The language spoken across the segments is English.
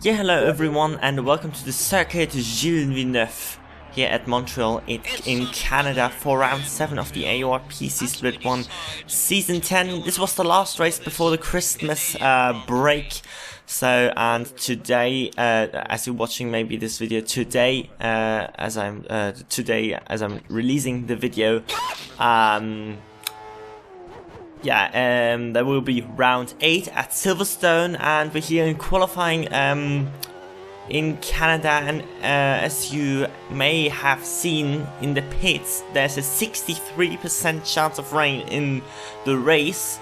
Yeah, hello everyone and welcome to the Circuit Gilles Villeneuve here at Montreal in Canada for round 7 of the AOR PC Split 1 Season 10. This was the last race before the Christmas break. So, and today, as you're watching maybe this video today, as I'm releasing the video, there will be round 8 at Silverstone, and we're here in qualifying in Canada, and as you may have seen in the pits, there's a 63% chance of rain in the race.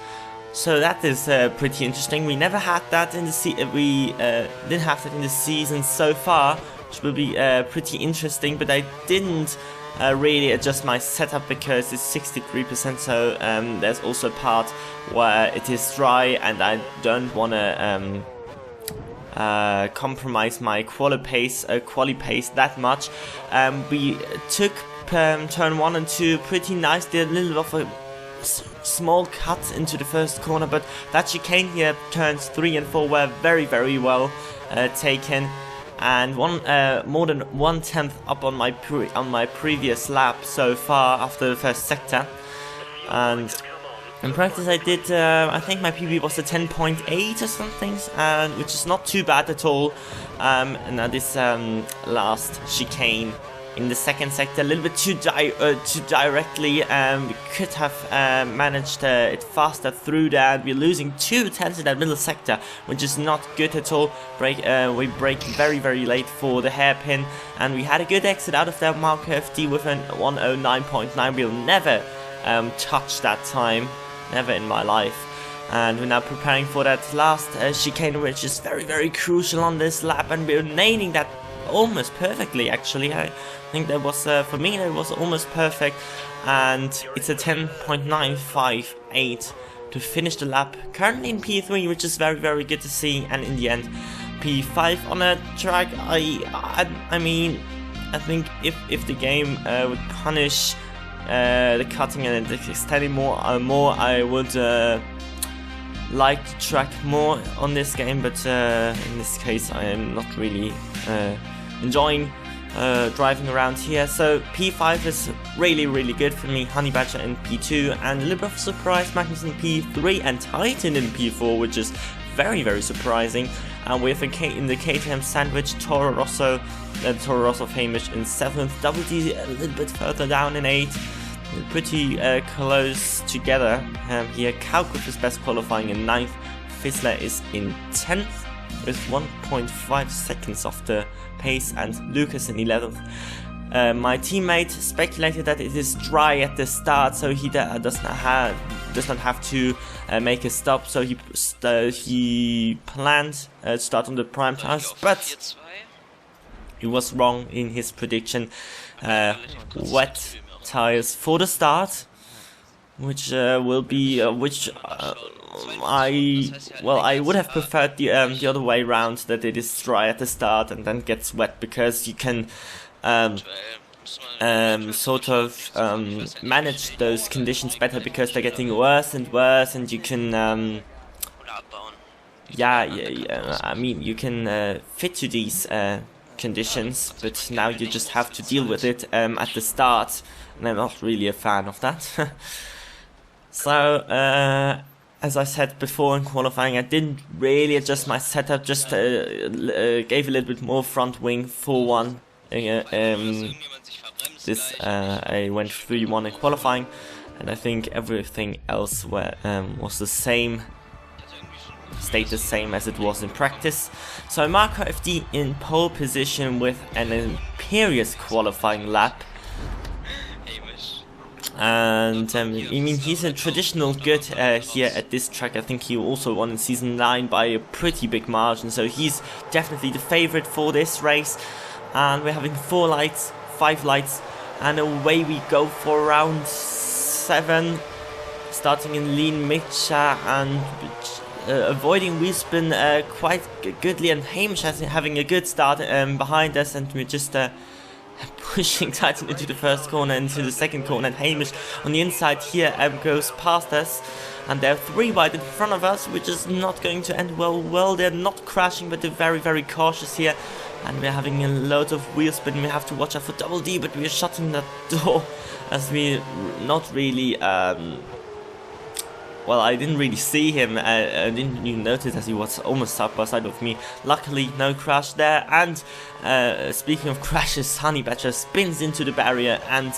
So that is pretty interesting. We never had that in the didn't have that in the season so far, which will be pretty interesting. But I didn't really adjust my setup because it's 63%. So there's also a part where it is dry, and I don't want to compromise my quali pace that much. We took turn 1 and 2 pretty nicely. A little of a small cut into the first corner, but that chicane here, turns 3 and 4 were very well taken, and more than 1/10 up on my previous lap so far after the first sector. And in practice I did, I think my PB was a 10.8 or something, which is not too bad at all. And now this last chicane in the second sector, a little bit too directly. We could have managed it faster through that. We're losing 2/10 in that middle sector, which is not good at all. We break very late for the hairpin, and we had a good exit out of that marker FD with a 109.9. We'll never touch that time, never in my life. And we're now preparing for that last chicane, which is very crucial on this lap, and we're nailing that almost perfectly. Actually, I think that was for me that was almost perfect, and it's a 10.958 to finish the lap. Currently in P3, which is very good to see, and in the end P5 on a track. I mean, I think if the game would punish the cutting and the extending more, I would like to track more on this game, but in this case I am not really enjoying driving around here. So P5 is really good for me. Honey Badger in P2, and a little bit of a surprise, Magnus in P3 and Titan in P4, which is very surprising. And with in the KTM sandwich, Toro Rosso Hamish in 7th, Double D a little bit further down in 8th. Pretty close together here. Kalk with his best qualifying in 9th. Fizzler is in 10th with 1.5 seconds off the pace, and Lucas in 11th. My teammate speculated that it is dry at the start, so he does not have to make a stop. So he planned to start on the prime tires, but he was wrong in his prediction. Wet tires for the start, which will be I would have preferred the other way around, that it is dry at the start and then gets wet, because you can sort of manage those conditions better, because they're getting worse and worse, and you can I mean, you can fit to these conditions, but now you just have to deal with it at the start, and I'm not really a fan of that. So as I said before in qualifying, I didn't really adjust my setup, just gave a little bit more front wing for one. I went 3-1 in qualifying, and I think everything else was the same. Stayed the same as it was in practice. So Marco FD in pole position with an imperious qualifying lap, and I mean, he's a traditional good here at this track. I think he also won in season 9 by a pretty big margin, so he's definitely the favorite for this race. And we're having 5 lights, and away we go for round 7, starting in lean mixture and avoiding wheel spin quite goodly, and Hamish having a good start behind us, and we're just pushing Titan into the first corner, into the second corner, and Hamish on the inside here goes past us. and they're 3 wide in front of us, which is not going to end well. Well, they're not crashing, but they're very, very cautious here, and we're having a lot of wheel spin. We have to watch out for Double D, but we're shutting that door as we not really. Well, I didn't really see him, I didn't even notice as he was almost side by side with me. Luckily, no crash there, and speaking of crashes, Honey Badger spins into the barrier, and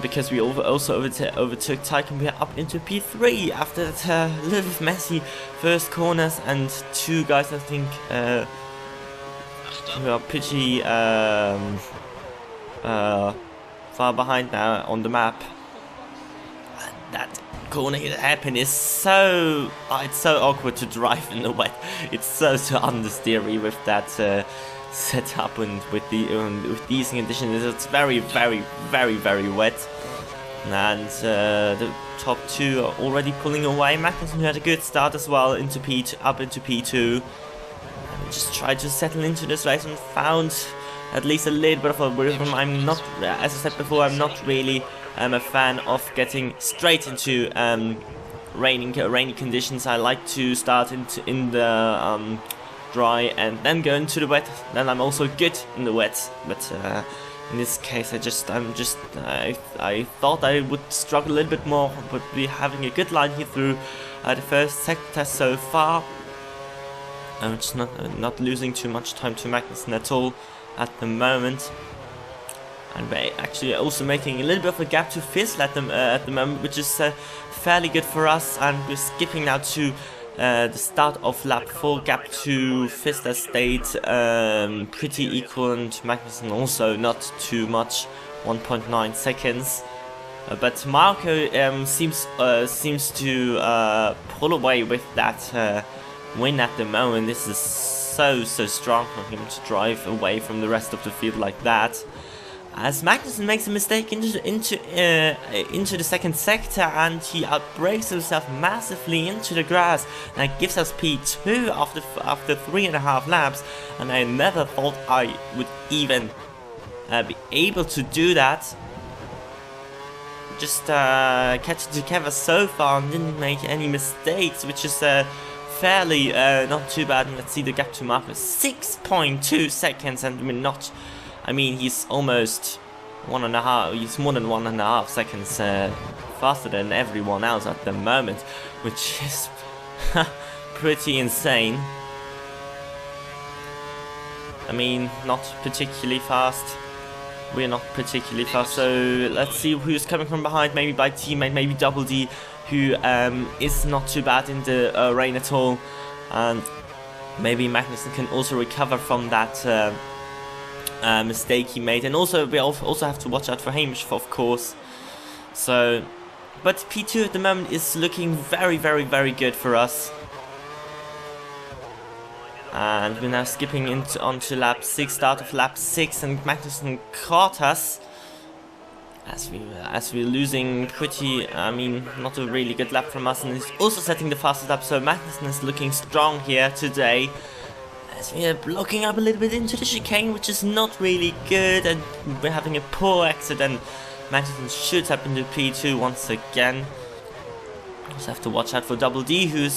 because we also overtook Tycoon, we are up into P3 after that little messy first corners, and 2 guys, I think, who are pretty far behind now on the map. And that corner hairpin is so it's so awkward to drive in the wet. It's so understeery with that setup, and with these conditions it's very wet. And the top 2 are already pulling away. Magnussen, who had a good start as well, into P2, up into P2. And just tried to settle into this race and found at least a little bit of a rhythm. I'm not, as I said before, I'm not really a fan of getting straight into rainy conditions. I like to start in the dry and then go into the wet. Then I'm also good in the wet. But in this case, I thought I would struggle a little bit more, but we're having a good line here through the first sector so far. I'm just not losing too much time to Magnussen at all at the moment. And we're actually also making a little bit of a gap to Fizzle at the moment, which is fairly good for us. And we're skipping now to the start of lap 4. Gap to Fizzle stayed pretty equal, and Magnussen also not too much, 1.9 seconds. But Marco seems to pull away with that win at the moment. This is so strong for him to drive away from the rest of the field like that. As Magnussen makes a mistake into the second sector, and he outbrakes himself massively into the grass, and that gives us P2 after 3.5 laps. And I never thought I would even be able to do that. Just catch it together so far and didn't make any mistakes, which is fairly not too bad. And let's see the gap to Marco, 6.2 seconds, and we're not. I mean, he's almost 1.5, he's more than 1.5 seconds faster than everyone else at the moment, which is pretty insane. I mean, not particularly fast. We're not particularly fast, so let's see who's coming from behind, maybe by teammate, maybe Double D, who is not too bad in the rain at all, and maybe Magnussen can also recover from that mistake he made. And also we also have to watch out for Hamish, of course. So, but P2 at the moment is looking very good for us. And we're now skipping onto lap 6, start of lap 6, and Magnussen caught us as we're losing pretty, I mean, not a really good lap from us, and he's also setting the fastest lap. So Magnussen is looking strong here today, as we're blocking up a little bit into the chicane, which is not really good, and we're having a poor exit, and Magnussen shoots up into P2 once again. Also have to watch out for Double D, who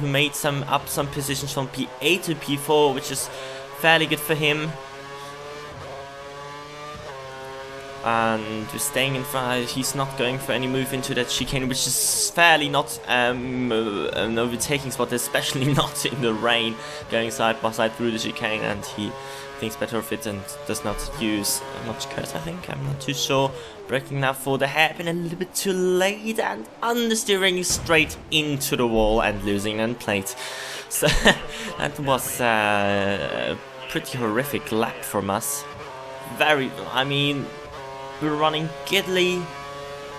made some positions from P8 to P4, which is fairly good for him. And we're staying in front. He's not going for any move into that chicane, which is fairly not an overtaking spot, especially not in the rain, going side by side through the chicane, and he thinks better of it and does not use much curse, I think. I'm not too sure. Braking now for the hairpin a little bit too late, and understeering straight into the wall and losing an plate. So that was a pretty horrific lap from us. I mean, we're running giddily,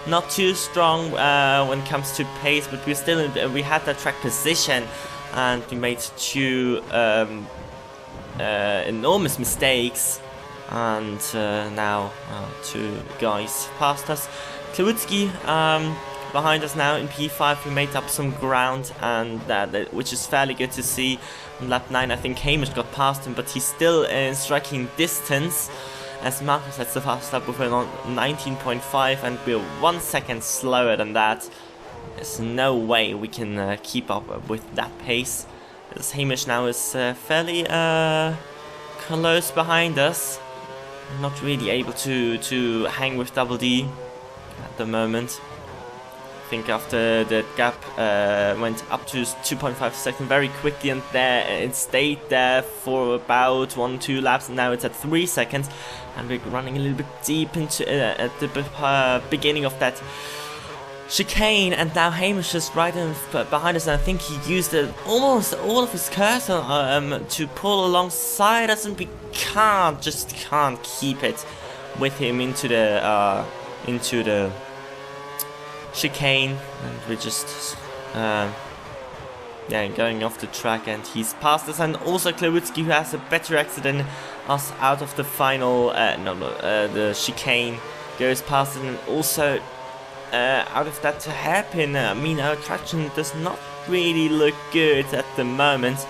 not too strong when it comes to pace, but we had that track position, and we made two enormous mistakes, and now two guys passed us. Klawutski behind us now in P5. We made up some ground, and which is fairly good to see. On lap 9, I think Hamish got past him, but he's still in striking distance, as Marcus has the fastest lap with a 19.5, and we're 1 second slower than that. There's no way we can keep up with that pace. As Hamish now is fairly close behind us. Not really able to hang with Double D at the moment. I think after the gap went up to 2.5 seconds very quickly, and there it stayed there for about 1-2 laps, and now it's at 3 seconds, and we're running a little bit deep into at the beginning of that chicane, and now Hamish is right behind us, and I think he used almost all of his cursor to pull alongside us, and we just can't keep it with him into the chicane, and we're just yeah, going off the track, and he's passed us, and also Klawitsky, who has a better exit than us out of the final the chicane, goes past it, and also out of that hairpin. I mean, our traction does not really look good at the moment,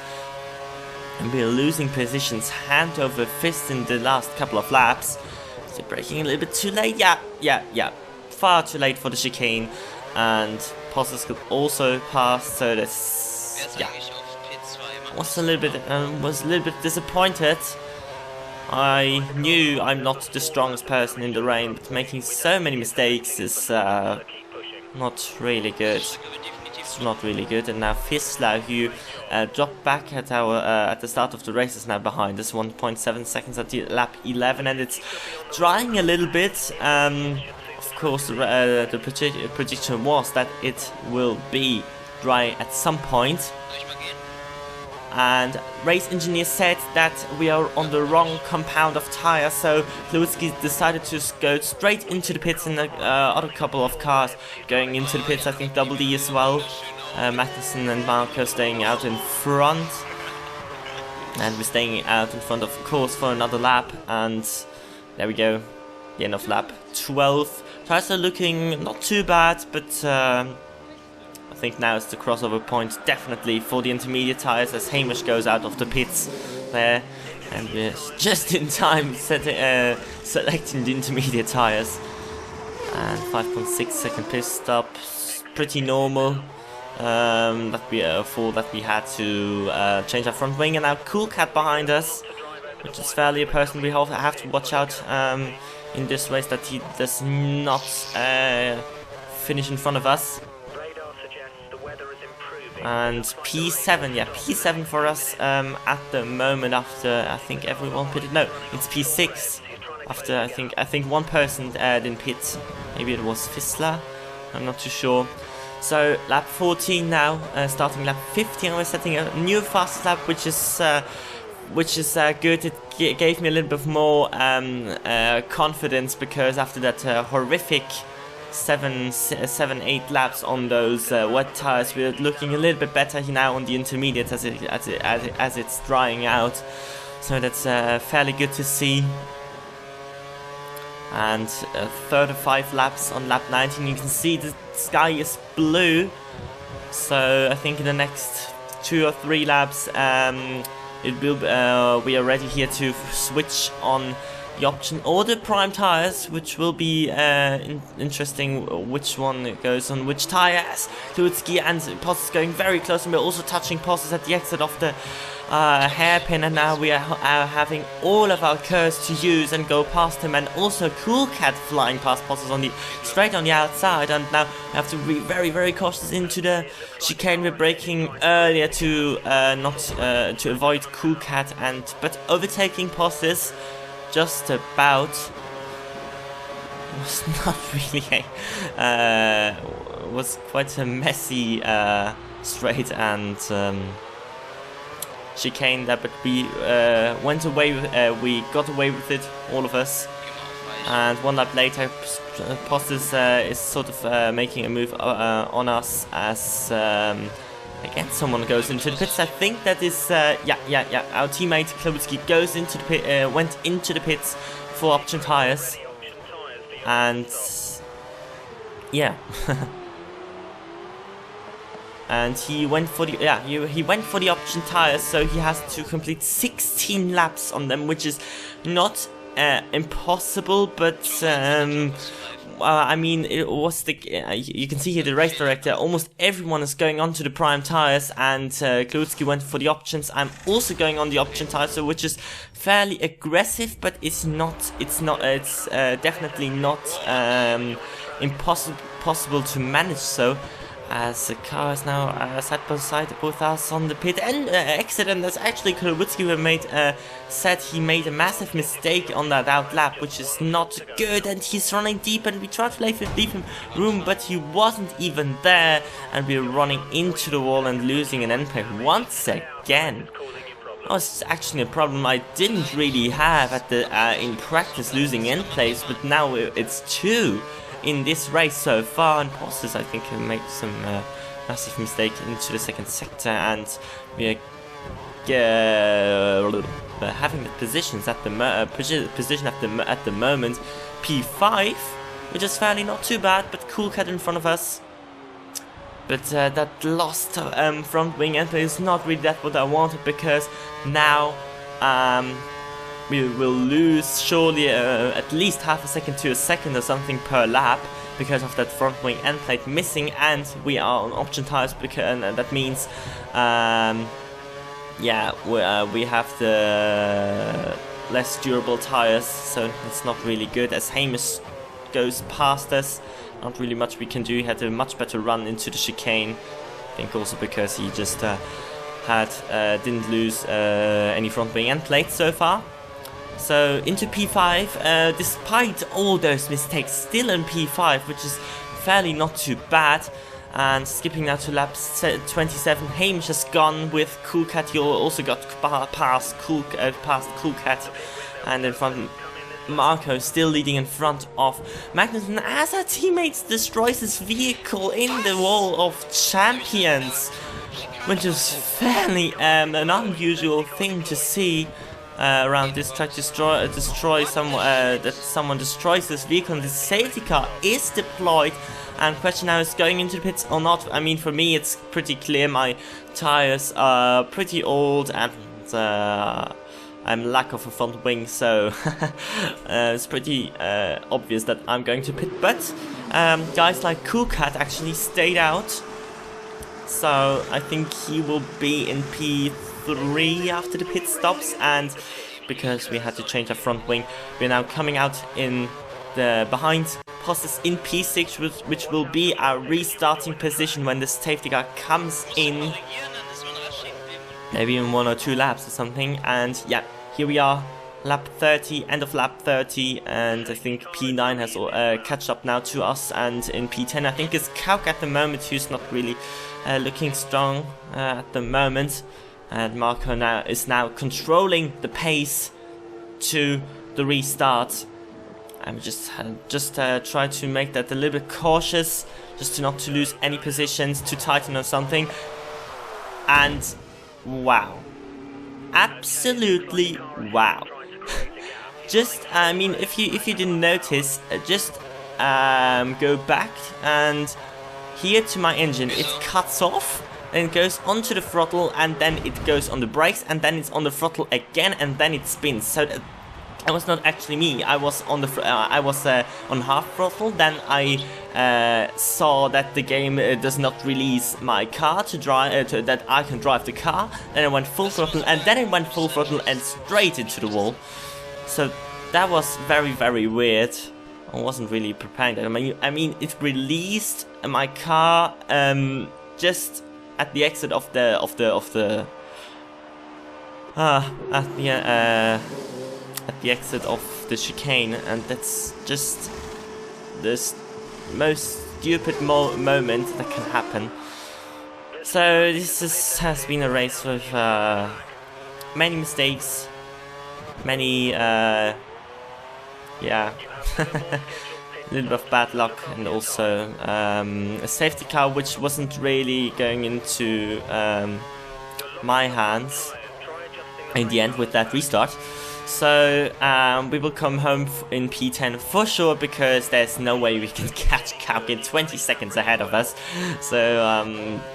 and we're losing positions hand over fist in the last couple of laps. So braking a little bit too late. Yeah. Far too late for the chicane, and Posses could also pass. So that's was a little bit disappointed. I knew I'm not the strongest person in the rain, but making so many mistakes is not really good. It's not really good. And now Fisla, who dropped back at the start of the race, is now behind us, 1.7 seconds at the lap 11, and it's drying a little bit. Of course, the prediction was that it will be dry at some point. And race engineer said that we are on the wrong compound of tires, so Klawitsky decided to go straight into the pits, and the other couple of cars going into the pits. I think Double D as well. Matheson and Marco staying out in front, and we're staying out in front, of course, for another lap. And there we go, the end of lap 12. Tires are looking not too bad, but I think now is the crossover point, definitely, for the intermediate tires, as Hamish goes out of the pits there, and we're just in time selecting the intermediate tires. And 5.6 second pit stop, pretty normal. That we had to change our front wing, and now Cool Cat behind us, which is fairly a person we have to watch out in this race, that he does not finish in front of us. And P7, yeah, P7 for us at the moment, after I think everyone pitted. No, it's P6 after I think one person didn't pit. Maybe it was Fisla, I'm not too sure. So lap 14 now, starting lap 15, we're setting a new fastest lap, which is good. It gave me a little bit more confidence, because after that horrific 7-8 laps on those wet tires, we're looking a little bit better now on the intermediates as it's drying out. So that's fairly good to see. And 35 laps on lap 19. You can see the sky is blue. So I think in the next 2 or 3 laps, it will we are ready here to switch on the option or the prime tires, which will be interesting which one goes on which tire, as Klawitsky and Posses going very close, and we're also touching Posses at the exit of the hairpin, and now we are having all of our curves to use and go past him, and also Cool Cat flying past Posses straight on the outside, and now we have to be very, very cautious into the chicane. We're braking earlier to to avoid Cool Cat, but overtaking Posses just about was not really was quite a messy straight and chicane there, but we went away with, we got away with it, all of us. And one lap later, Posses is sort of making a move on us, as again someone goes into the pits. I think that is yeah, our teammate Klawitsky goes into the pit, went into the pits for option tires, and yeah. And he went for the he went for the option tires, so he has to complete 16 laps on them, which is not impossible, but I mean, it was you can see here the race director, almost everyone is going on to the prime tires, and Klutsky went for the options. I'm also going on the option tires, so which is fairly aggressive, but it's definitely not impossible to manage so. As the car is now side by side, both us on the pit and exit, and that's actually Klutsky who said he made a massive mistake on that out lap, which is not good, and he's running deep, and we tried to leave him room, but he wasn't even there, and we're running into the wall and losing an end plate once again. That was actually a problem I didn't really have at the in practice, losing end plates, but now it's 2 in this race so far, and Posters I think made some massive mistake into the second sector, and we are having the positions at the position at the moment. P5, which is fairly not too bad, but Cool Cat in front of us. But that lost front wing entry is not really that what I wanted, because now we will lose surely at least half a second to a second or something per lap because of that front wing end plate missing, and we are on option tires, because and that means yeah, we have the less durable tires, so it's not really good. As Hamish goes past us, not really much we can do. He had a much better run into the chicane, I think also because he just didn't lose any front wing end plates so far. So into P5, despite all those mistakes, still in P5, which is fairly not too bad. And skipping now to lap 27, Hamish has gone with Cool Cat. He also got past Cool Cat, and in front Marco still leading in front of Magnussen as our teammates destroys his vehicle in the wall of champions, which is fairly an unusual thing to see. Around this track, that someone destroys this vehicle, and the safety car is deployed, and question now is going into the pits or not. I mean, for me it's pretty clear, my tires are pretty old, and I'm lack of a front wing, so it's pretty obvious that I'm going to pit, but guys like Cool Cat actually stayed out, so I think he will be in P3 after the pit stops, and because we had to change our front wing, we're now coming out in the behind Posters in P6, which will be our restarting position when the safety car comes in, maybe in 1 or 2 laps or something. And yeah, here we are, lap 30, end of lap 30, and I think P9 has catch up now to us, and in P10 I think it's Kauk at the moment who's not really looking strong at the moment. And Marco is now controlling the pace to the restart. I'm just try to make that a little bit cautious, just to not to lose any positions, to tighten or something. And wow, absolutely wow! Just I mean, if you didn't notice, just go back and here to my engine, it cuts off. Then it goes onto the throttle, and then it goes on the brakes, and then it's on the throttle again, and then it spins. So that was not actually me. I was on the on half throttle. Then I saw that the game does not release my car to drive, that I can drive the car. Then I went full throttle, and then I went full throttle and straight into the wall. So that was very, very weird. I wasn't really preparing that. I mean, it released my car just at the exit of the exit of the chicane, and that's just this most stupid moment that can happen. So this has been a race with many mistakes, many yeah. A little bit of bad luck, and also a safety car which wasn't really going into my hands in the end with that restart. So we will come home in P10 for sure, because there's no way we can catch Kauk 20 seconds ahead of us. So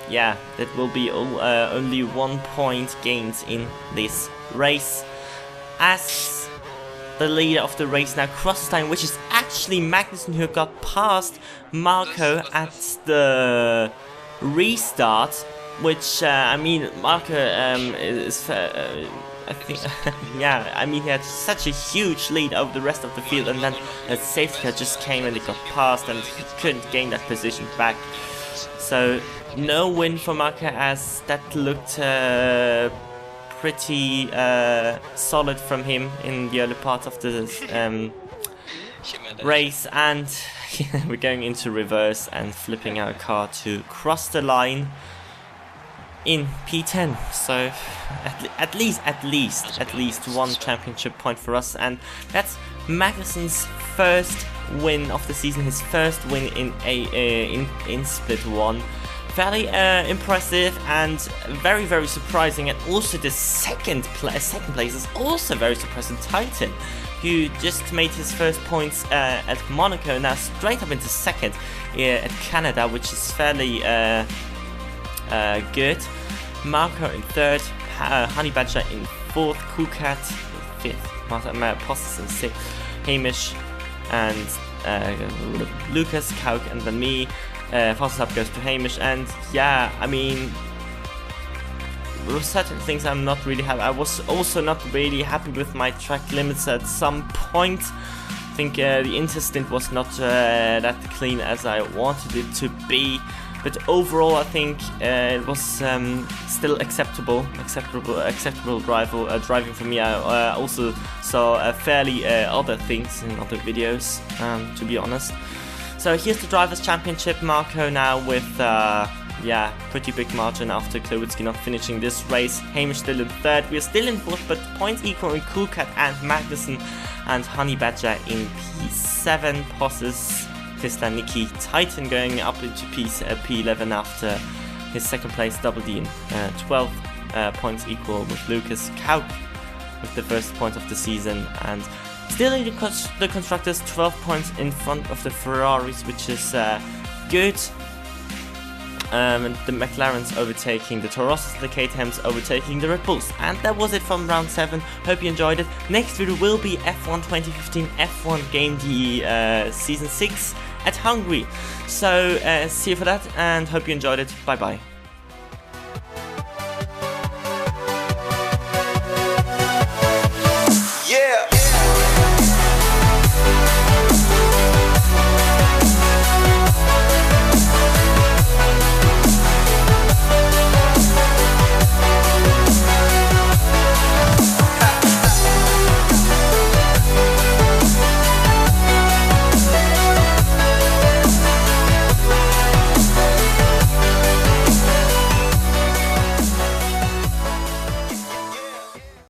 yeah, that will be only 1 point gained in this race, as the leader of the race now crosses time, which is actually Magnussen, who got past Marco at the restart. Which I mean, Marco is I think yeah, I mean, he had such a huge lead over the rest of the field, and then a safety car just came and it got past, and he couldn't gain that position back. So no win for Marco, as that looked pretty solid from him in the early part of the race, and we're going into reverse and flipping our car to cross the line in P10. So at least one championship point for us, and that's Magnussen's first win of the season, his first win in Split 1. Very impressive and very, very surprising, and also the second place is also very surprising. Titan, who just made his first points at Monaco, now straight up into second at Canada, which is fairly good. Marco in third, Honey Badger in fourth, Kukat in fifth, Postis in sixth, Hamish and Lucas, Kauk, and then me. Fastest up goes to Hamish, and yeah, I mean, there were certain things I'm not really happy. I was also not really happy with my track limits at some point. I think the interstint was not that clean as I wanted it to be, but overall I think it was still acceptable driving for me. I also saw fairly other things in other videos, to be honest. So here's the Drivers' Championship. Marco now with, yeah, pretty big margin after Klowicki not finishing this race. Hamish still in third. We are still in fourth, but points equal in Coolcat and Magnussen, and Honey Badger in P7. Posses, Tisla, Nikki, Titan going up into P11 after his second place. Double D in 12 points equal with Lucas. Kauk with the first point of the season, and still in the constructors, 12 points in front of the Ferraris, which is good. And the McLarens overtaking the Toroses, the KTMs overtaking the Red Bulls. And that was it from round 7. Hope you enjoyed it. Next video will be F1 2015 F1 Game the Season 6 at Hungary. So see you for that, and hope you enjoyed it. Bye bye.